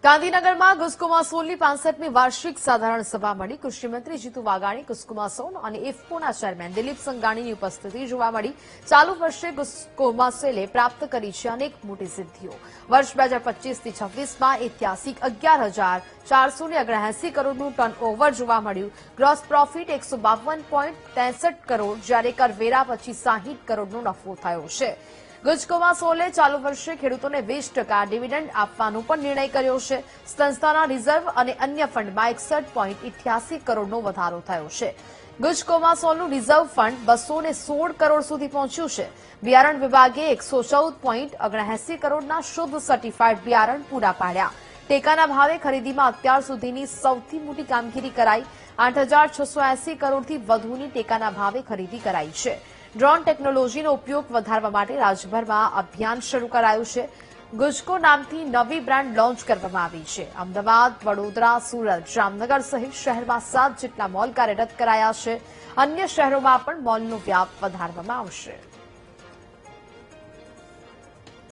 ગાંધીનગરમાં ગુસ્કોમાસોલની 65મી વાર્ષિક સાધારણ સભા મળી. કૃષિમંત્રી જીતુ વાઘાણી, ગુસ્કોમાસોલ અને ઇફકોના ચેરમેન દિલીપ સંઘાણીની ઉપસ્થિતિ જોવા મળી. ચાલુ વર્ષે ગુસ્કોમાસોલે પ્રાપ્ત કરી છે અનેક મોટી સિદ્ધિઓ. વર્ષ 2025થી 26માં ઐતિહાસિક 11,479 કરોડનું ટર્નઓવર જોવા મળ્યું. ગ્રોસ પ્રોફિટ 152.63 કરોડ, જ્યારે કરવેરા પછી 60 કરોડનો નફો થયો છે. ગુસ્કોમાસોલે ચાલુ વર્ષે ખેડૂતોને 20% ડિવિડન્ડ આપવાનો પણ નિર્ણય કર્યો છે. સંસ્થાના રિઝર્વ અને અન્ય ફંડમાં 61.88 કરોડનો વધારો થયો છે. ગુસ્કોમાસોલનું રિઝર્વ ફંડ 216 કરોડ સુધી પહોંચ્યું છે. બિયારણ વિભાગે 114.79 કરોડના શુદ્ધ સર્ટિફાઇડ બિયારણ પૂરા પાડ્યા. ટેકાના ભાવે ખરીદીમાં અત્યાર સુધીની સૌથી મોટી કામગીરી કરાઈ. 8,680 કરોડથી વધુની ટેકાના ભાવે ખરીદી કરાઈ છે. ડ્રોન ટેકનોલોજીનો ઉપયોગ વધારવા માટે રાજ્યભરમાં અભિયાન શરૂ કરાયું છે. ગુજકો નામથી નવી બ્રાન્ડ લોન્ચ કરવામાં આવી છે. અમદાવાદ, વડોદરા, સુરત, જામનગર સહિત શહેરમાં 7 જેટલા મોલ કાર્યરત કરાયા છે. અન્ય શહેરોમાં પણ મોલનો વ્યાપ વધારવામાં આવશે.